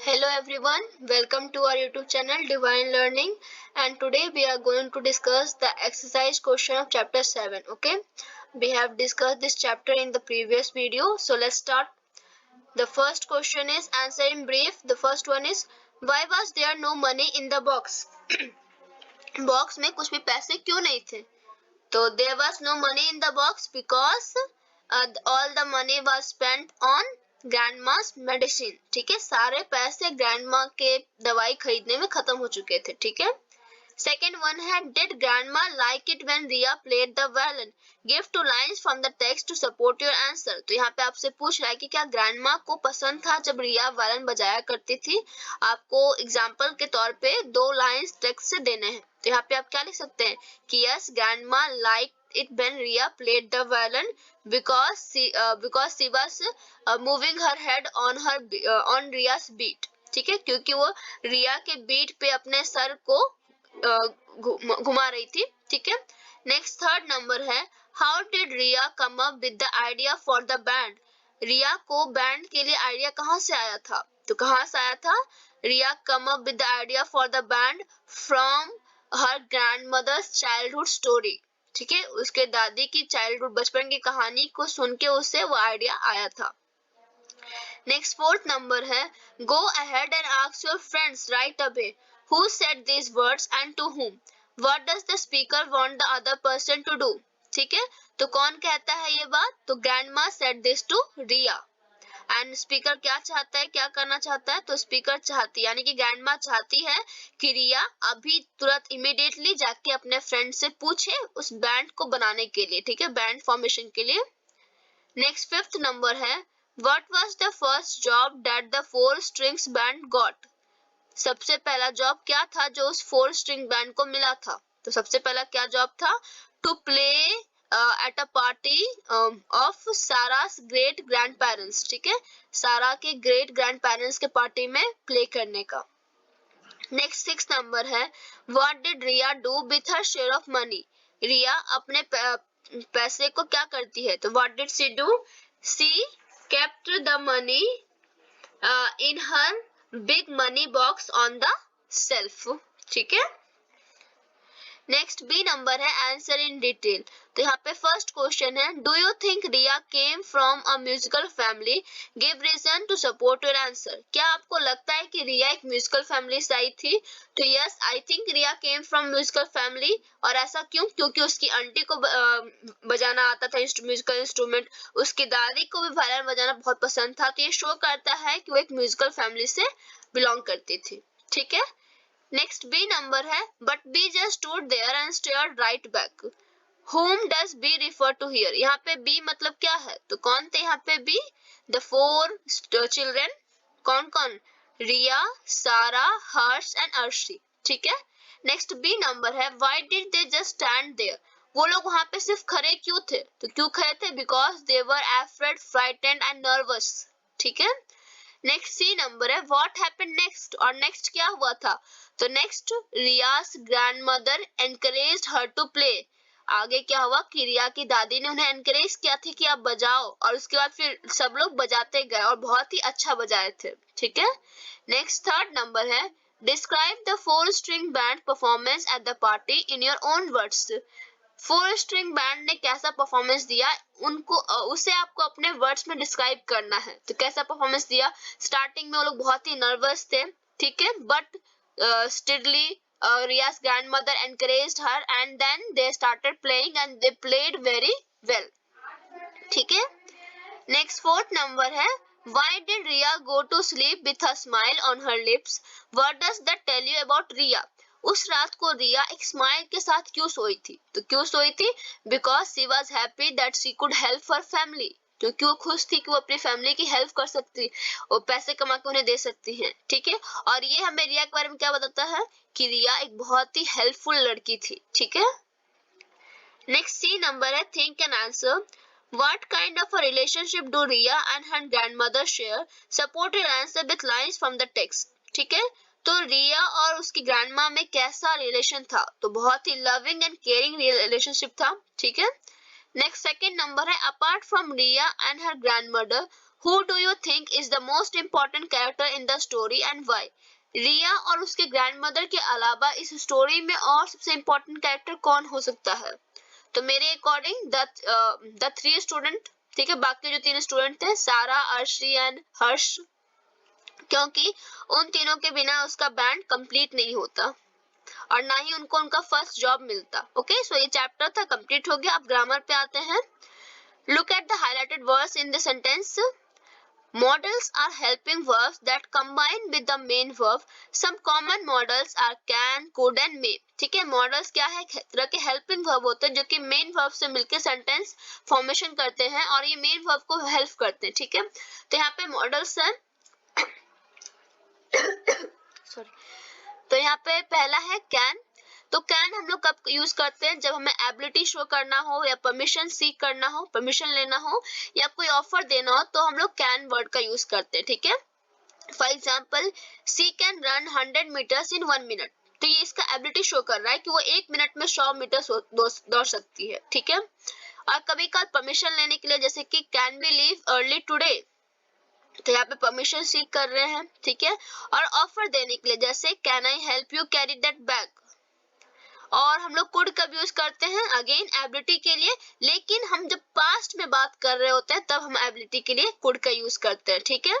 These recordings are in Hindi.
Hello everyone, welcome to our YouTube channel Divine Learning, and today we are going to discuss the exercise question of chapter 7. Okay, we have discussed this chapter in the previous video, so let's start. The first question is answer in brief. The first one is why was there no money in the box? Box में कुछ भी पैसे क्यों नहीं थे? तो there was no money in the box because all the money was spent on grandma's medicine. ठीक है, सारे पैसे ग्रैंडमा के दवाई खरीदने में खत्म हो चुके थे. ठीक है. सेकेंड वन है did grandma like it when Riya played the violin? Give two lines from the text to support your answer. तो यहाँ पे आपसे पूछ रहा है कि क्या ग्रैंडमा को पसंद था जब रिया वायलिन बजाया करती थी? आपको एग्जाम्पल के तौर पे 2 लाइंस टेक्स्ट से देने हैं. तो यहाँ पे आप क्या लिख सकते हैं कि yes grandma like it when Ria played the violin because she was moving her head on Ria's beat. ठीक है, क्योंकि वो रिया के बीट पे अपने सर को घुमा रही थी. ठीक है. नेक्स्ट थर्ड नंबर है how did Riya come up with the idea for the band? Riya को बैंड के लिए आइडिया कहाँ से आया था? तो कहाँ से आया था? Riya come up with the idea for the band from her grandmother's childhood story. ठीक है, उसके दादी की चाइल्डहुड बचपन की कहानी को सुन के उसे वो आइडिया आया था. नेक्स्ट फोर्थ नंबर है go ahead and ask your friends right away who said these words and to whom. What does the speaker want the other person to do? ठीक है, तो कौन कहता है ये बात? तो grandma said this to Riya. And speaker क्या चाहता है, क्या करना चाहता है? तो स्पीकर चाहती यानी कि ग्रैंडमा चाहती है कि रिया अभी तुरंत इमीडिएटली जाके अपने फ्रेंड से पूछे उस बैंड को बनाने के लिए. ठीक है, बैंड फॉर्मेशन के लिए. नेक्स्ट फिफ्थ नंबर है what was the first job that the 4 strings band got? सबसे पहला जॉब क्या था जो उस 4 स्ट्रिंग बैंड को मिला था? तो सबसे पहला क्या जॉब था? To play at a party of Sara's great grand parents. ठीक है, सारा के ग्रेट ग्रैंड पेरेंट्स के पार्टी में प्ले करने का. नेक्स्ट 6 नंबर है what did Riya do with her share of money? Riya अपने पैसे को क्या करती है? तो what did she do? She kept the money in her big money box on the shelf. ठीक है. नेक्स्ट बी नंबर है आंसर इन डिटेल. तो यहाँ पे फर्स्ट क्वेश्चन है do you think Riya came from a musical family? Give reason to support your answer. क्या आपको लगता है कि रिया एक म्यूजिकल फैमिली से आई थी? तो yes I think Riya came from musical family. और ऐसा क्यों? क्योंकि उसकी आंटी को बजाना आता था म्यूजिकल इंस्ट्रूमेंट, उसकी दादी को भी वायलिन बजाना बहुत पसंद था. तो ये शो करता है कि वो एक म्यूजिकल फैमिली से बिलोंग करती थी. ठीक है. नेक्स्ट बी नंबर है but B just stood there and stared right back. whom does B refer to here? यहाँ पे बी मतलब क्या है? तो कौन थे यहाँ पे बी? The 4 children. कौन कौन? रिया, सारा, हर्ष एंड अर्शी. ठीक है. नेक्स्ट बी नंबर है why did they just stand there? वो लोग वहां पे सिर्फ खड़े क्यों थे? तो क्यों खड़े थे? Because they were afraid, frightened and nervous. ठीक है. नेक्स्ट सी नंबर है व्हाट हैपेंड नेक्स्ट? और नेक्स्ट क्या हुआ था? तो next Riya's grandmother encouraged her to play. आगे क्या हुआ कि रिया की दादी ने उन्हें एनकरेज किया था कि आप बजाओ, और उसके बाद फिर सब लोग बजाते गए और बहुत ही अच्छा बजाए थे. ठीक है. नेक्स्ट थर्ड नंबर है describe the 4 string band performance at the party in your own words. 4 string band ने कैसा परफॉर्मेंस दिया उनको उसे आपको अपने वर्ड्स में डिस्क्राइब करना है. तो कैसा परफॉर्मेंस दिया? स्टार्टिंग में वो लोग बहुत ही नर्वस थे. ठीक है, but steadily Ria's grandmother encouraged her and then they started playing and they played very well. ठीक है. नेक्स्ट फोर्थ नंबर है why did Ria go to sleep with a smile on her lips? What does that tell you about Ria? उस रात को रिया एक स्माइल के साथ क्यों सोई थी? तो क्यों सोई थी? Because she was happy that she could help her family. क्योंकि वो खुश थी कि वो अपनी फैमिली की हेल्प कर सकती और पैसे कमा के उन्हें दे सकती हैं. ठीक है. और ये हमें रिया के बारे में क्या बताता है कि रिया एक बहुत ही हेल्पफुल लड़की थी. ठीक है. नेक्स्ट सी नंबर है think and answer. What kind of a relationship do Ria and her grandmother share? Support your answer with lines from the text. ठीक है. तो रिया और उसकी ग्रैंडमा में कैसा रिलेशन था? तो बहुत ही लविंग एंड केयरिंग रिलेशनशिप था. ठीक है. नेक्स्ट सेकंड नंबर है apart from Riya and her grandmother who do you think is the most important character in the story and why. Riya और उसके ग्रैंडमदर के अलावा इस स्टोरी में और सबसे इंपॉर्टेंट कैरेक्टर कौन हो सकता है। तो मेरे अकॉर्डिंग द थ्री स्टूडेंट, ठीक है, बाकी जो तीन स्टूडेंट थे सारा, अर्शी एंड हर्ष, क्योंकि उन तीनों के बिना उसका बैंड कंप्लीट नहीं होता और ना ही उनको उनका फर्स्ट जॉब मिलता। ओके, सो ये चैप्टर था, कंप्लीट हो गया। अब ग्रामर पे आते हैं। Look at the highlighted words in the sentence. Modals are helping verbs that combine with the main verb. Some common modals are can, could and may. ठीक है, modals क्या है, एक तरह के helping verb होते हैं जो कि main verb से मिलकर sentence formation करते हैं और ये main verb को help करते हैं। ठीक है, तो यहाँ पे modals है सॉरी, तो यहाँ पे पहला है can। तो कैन हम लोग कब यूज करते हैं, जब हमें एबिलिटी शो करना हो या परमिशन सीक करना हो, परमिशन लेना हो या कोई ऑफर देना हो, तो हम लोग कैन वर्ड का यूज करते हैं। ठीक है, for example she can run 100 meters in 1 minute. तो ये इसका एबिलिटी शो कर रहा है कि वो 1 मिनट में 100 मीटर दौड़ सकती है। ठीक है, और कभी कभार परमिशन लेने के लिए, जैसे कि can we leave early today, तो यहाँ पे परमिशन सीक कर रहे हैं। ठीक है, और ऑफर देने के लिए, जैसे can I help you carry that bag. और हम लोग कुड कब यूज करते हैं, अगेन एबिलिटी के लिए, लेकिन हम जब पास्ट में बात कर रहे होते हैं तब हम एबिलिटी के लिए कुड का यूज करते हैं। ठीक है,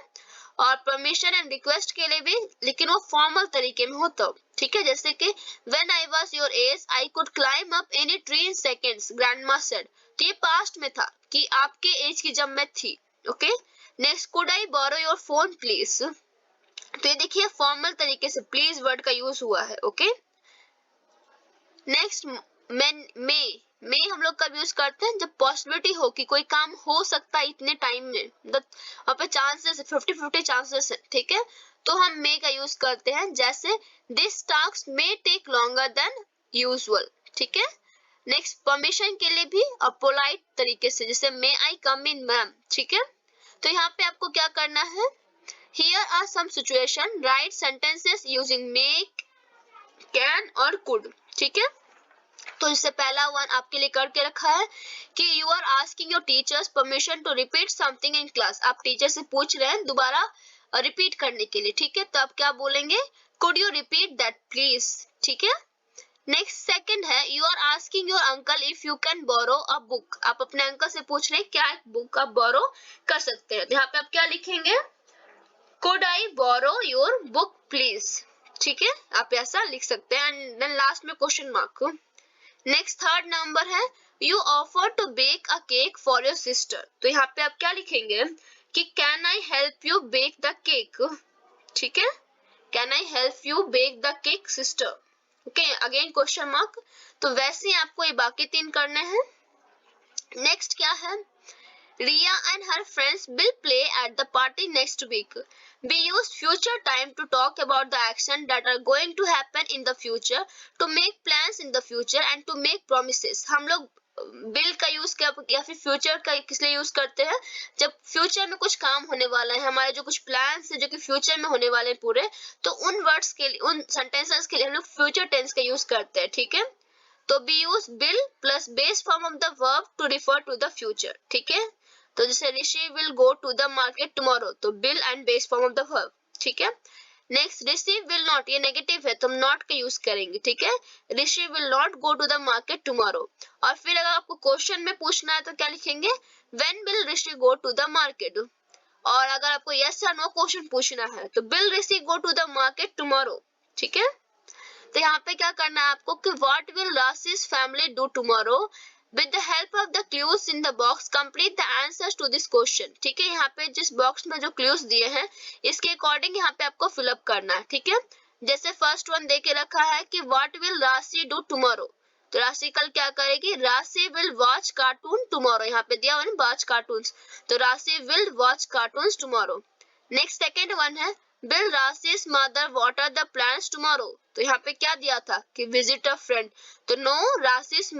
और परमिशन एंड रिक्वेस्ट के लिए भी, लेकिन वो फॉर्मल तरीके में हो तब। ठीक है, जैसे कि when I was your age I could climb up any tree in seconds, grandma said. तो ये पास्ट में था कि आपके एज की जब मैं थी। Okay, next, could I borrow your phone please. तो ये देखिए फॉर्मल तरीके से प्लीज वर्ड का यूज हुआ है। ओके, नेक्स्ट, मे हम लोग कब यूज करते हैं, जब पॉसिबिलिटी हो कि कोई काम हो सकता है इतने टाइम में, वहां पे चांसेस 50-50 चांसेस है। ठीक है, तो हम मे का यूज करते हैं, जैसे this task may take longer than usual. ठीक है, नेक्स्ट, परमिशन के लिए भी पोलाइट तरीके से, जैसे मे आई कम इन मैम। ठीक है, तो यहाँ पे आपको क्या करना है, here are some situation, write sentences using may, can और कुड। ठीक है, तो इससे पहला वन आपके लिए करके रखा है कि you are asking your teachers permission to repeat something in class. आप टीचर से पूछ रहे हैं दोबारा रिपीट करने के लिए। ठीक है, तो आप क्या बोलेंगे, could you repeat that please. ठीक है, नेक्स्ट सेकंड है, you are asking your uncle if you can borrow a book. आप अपने अंकल से पूछ रहे हैं क्या एक बुक आप बोरो कर सकते हैं। तो यहाँ पे आप क्या लिखेंगे, could I borrow your book please. ठीक है, आप ऐसा लिख सकते हैं, एंड देन लास्ट में question mark. Next third number है, you offer to bake a cake for your sister. तो यहाँ पे आप क्या लिखेंगे कि can I help you bake the cake. ठीक है, can I help you bake the cake sister. Okay, again question mark. तो वैसे ही आपको ये बाकी तीन करने हैं। नेक्स्ट क्या है, Ria and her friends will play at the party next week. We use future time to talk about the actions that are going to happen in the future, to make plans in the future and to make promises. हम लोग will का यूज या फिर फ्यूचर का किस लिए यूज करते हैं, जब फ्यूचर में कुछ काम होने वाला है, हमारे जो कुछ प्लान्स है जो कि फ्यूचर में होने वाले हैं पूरे, तो उन वर्ड्स के लिए, उन सेंटेंसेस के लिए हम लोग फ्यूचर टेंस का यूज करते हैं। ठीक है, तो we use will plus base form of the verb to refer to the future. ठीक है, तो जैसे Rishi will go to the market tomorrow, तो will and base form of the verb. ठीक है, नेक्स्ट, ऋषि विल नॉट, ये नेगेटिव है तो हम नॉट का यूज करेंगे। ठीक है, Rishi will not go to the market tomorrow. और फिर अगर आपको क्वेश्चन में पूछना है तो क्या लिखेंगे, when will Rishi go to the market. और अगर आपको यस या नो क्वेश्चन पूछना है तो will Rishi go to the market tomorrow. ठीक है, तो यहाँ पे क्या करना है आपको कि what will Rashi's family do tomorrow. With the help of the clues in the box, complete the answers to this question. ठीक है, यहाँ पे जिस बॉक्स में जो क्लूज दिए हैं इसके अकॉर्डिंग यहाँ पे आपको फिलअप करना है। ठीक है, जैसे फर्स्ट वन दे के रखा है कि व्हाट विल राशि डू टुमारो, तो राशि कल क्या करेगी, राशि विल वॉच कार्टून टुमारो। यहाँ पे दिया हुआ है वॉच कार्टून्स, तो Rashi will watch cartoons tomorrow. Next second one है, will Rashi's mother water the plants tomorrow. तो यहाँ पे क्या दिया था कि विजिट अ फ्रेंड, तो no, Rashi's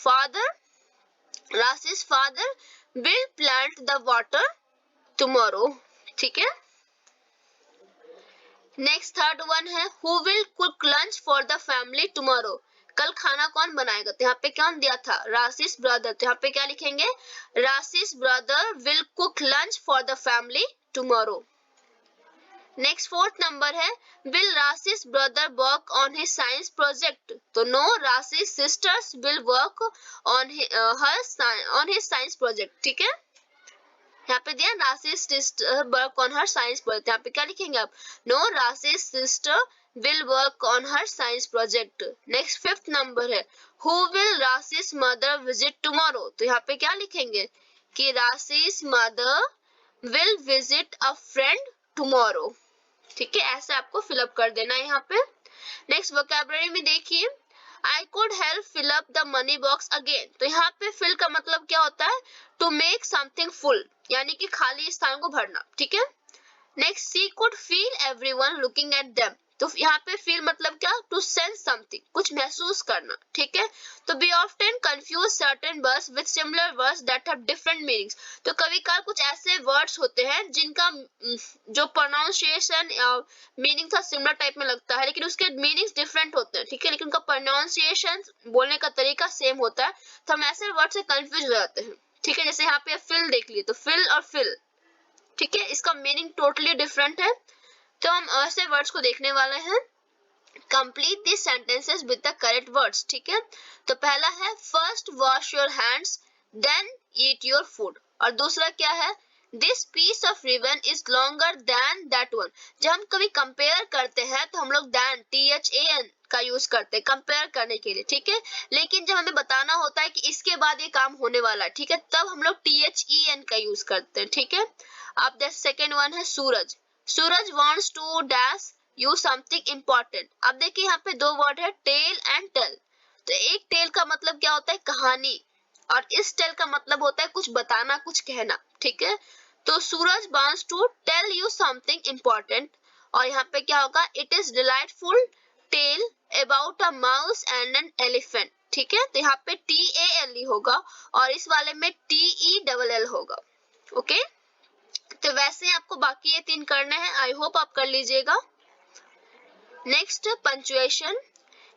father will plant the water tomorrow. ठीक है, नेक्स्ट थर्ड वन है, who will cook lunch for the family tomorrow. कल खाना कौन बनाएगा, तो यहाँ पे कौन दिया था, राशिस ब्रदर, तो यहाँ पे क्या लिखेंगे, Rashi's brother will cook lunch for the family tomorrow. Next fourth number है, will Rashi's brother work on his science project, तो no, Rashi's sisters will work on his science project. ठीक है, यहाँ पे दिया Rashi's sister work on her science project, यहाँ पे क्या लिखेंगे आप, no, Rashi's sister will work on her science project. Next fifth number है, who will Rashi's mother visit tomorrow, तो यहाँ पे क्या लिखेंगे कि Rashi's mother will visit a friend tomorrow. ठीक है, ऐसे आपको फिलअप कर देना है यहाँ पे। नेक्स्ट वोकैबुलरी में देखिए, I could help fill up the money box again, तो यहाँ पे fill का मतलब क्या होता है, to make something full, यानी कि खाली स्थान को भरना। ठीक है, next she could feel everyone looking at them, तो यहाँ पे feel मतलब क्या, to sense something, कुछ महसूस करना। ठीक है, तो we often confuse certain words with similar words that have different meanings, तो कभी कभार कुछ ऐसे words होते हैं जिनका जो pronunciation या मीनिंग था सिमिलर टाइप में लगता है, लेकिन उसके मीनिंग्स डिफरेंट होते हैं। ठीक है, लेकिन उनका प्रोनाउंसिएशन, बोलने का तरीका सेम होता है, तो हम ऐसे वर्ड से कंफ्यूज हो जाते हैं। ठीक है, जैसे यहाँ पे फिल देख लिए, तो फिल और फिल, ठीक है, इसका मीनिंग टोटली डिफरेंट है, तो हम ऐसे वर्ड्स को देखने वाले हैं। Complete this sentences with the correct words. ठीक है, तो पहला है first wash your hands then eat your food, और दूसरा क्या है, this piece of ribbon is longer than that one. जब हम कभी कंपेयर करते हैं तो हम लोग देन, THAN का यूज करते हैं कंपेयर करने के लिए। ठीक है, लेकिन जब हमें बताना होता है कि इसके बाद ये काम होने वाला है, ठीक है, तब हम लोग THEN का यूज करते हैं। ठीक है, अब द सेकेंड वन है सूरज, सूरज wants to dash you something important। अब देखिए यहाँ पे दो वर्ड है, टेल एंड टेल, तो एक टेल का मतलब क्या होता है, कहानी, और इस टेल का मतलब होता है कुछ बताना, कुछ कहना। ठीक है, तो सूरज wants to tell you something important, और यहाँ पे क्या होगा, it is delightful tale about a mouse and an elephant। ठीक है, तो यहाँ पे TALE होगा और इस वाले में TELL होगा। ओके, तो वैसे आपको बाकी ये 3 करने हैं, आई होप आप कर लीजिएगा। Next punctuation,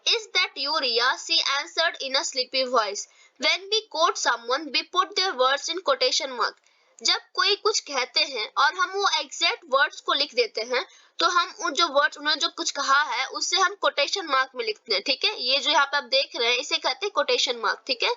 is that you, Riya? She answered in a sleepy voice. When we quote someone, we put their words in quotation mark. जब कोई कुछ कहते हैं और हम वो एग्जैक्ट वर्ड्स को लिख देते हैं, तो हम उन जो वर्ड्स उन्होंने जो कुछ कहा है उससे हम कोटेशन मार्क में लिखते हैं। ठीक है, ये जो यहाँ पे आप देख रहे हैं इसे कहते हैं कोटेशन मार्क। ठीक है,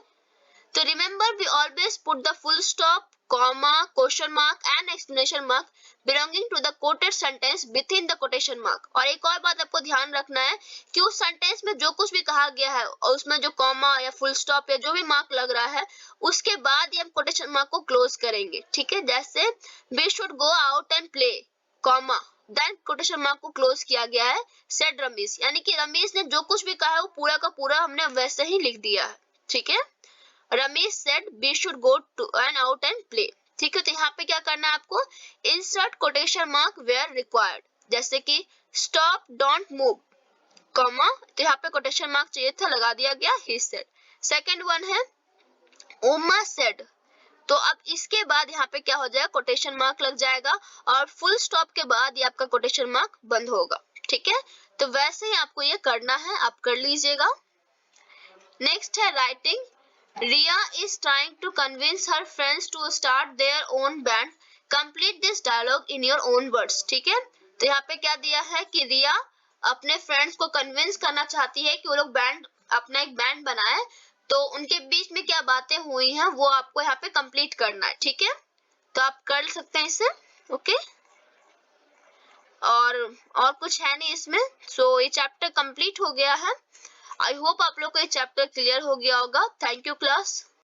तो remember we always put the full stop, comma, question mark and exclamation mark belonging to the quoted sentence within the quotation mark। और एक और बात आपको ध्यान रखना है कि उस सेंटेंस में जो कुछ भी कहा गया है और उसमें जो कॉमा या फुल स्टॉप या जो भी मार्क लग रहा है उसके बाद ही हम कोटेशन मार्क को क्लोज करेंगे। ठीक है, जैसे we should go out and play, comma, then quotation mark को क्लोज किया गया है, said रमेश, यानी कि रमेश ने जो कुछ भी कहा है वो पूरा का पूरा हमने वैसे ही लिख दिया है। ठीक है, Ramesh said we should go to and out and play। ठीक है, तो यहाँ पे क्या करना है आपको, insert quotation mark where required, जैसे कि स्टॉप, डोंट मूव, कॉमा, तो यहाँ पे कोटेशन मार्क चाहिए था, लगा दिया गया he said। सेकंड वन है उमा said, तो अब इसके बाद यहाँ पे क्या हो जाएगा, कोटेशन मार्क लग जाएगा और फुल स्टॉप के बाद ये आपका कोटेशन मार्क बंद होगा। ठीक है, तो वैसे ही आपको ये करना है, आप कर लीजिएगा। नेक्स्ट है writing, Riya is trying to convince her friends to start their own band. Complete this dialogue in your own words। ठीक है, तो यहाँ पे क्या दिया है कि रिया अपने फ्रेंड्स को कन्विंस करना चाहती है कि वो लोग बैंड, अपना एक बैंड बनाए, तो उनके बीच में क्या बातें हुई हैं वो आपको यहाँ पे कंप्लीट करना है। ठीक है, तो आप कर सकते हैं इसे। ओके, और कुछ है नहीं इसमें, सो ये चैप्टर कंप्लीट हो गया है। आई होप आप लोग को ये चैप्टर क्लियर हो गया होगा। Thank you class.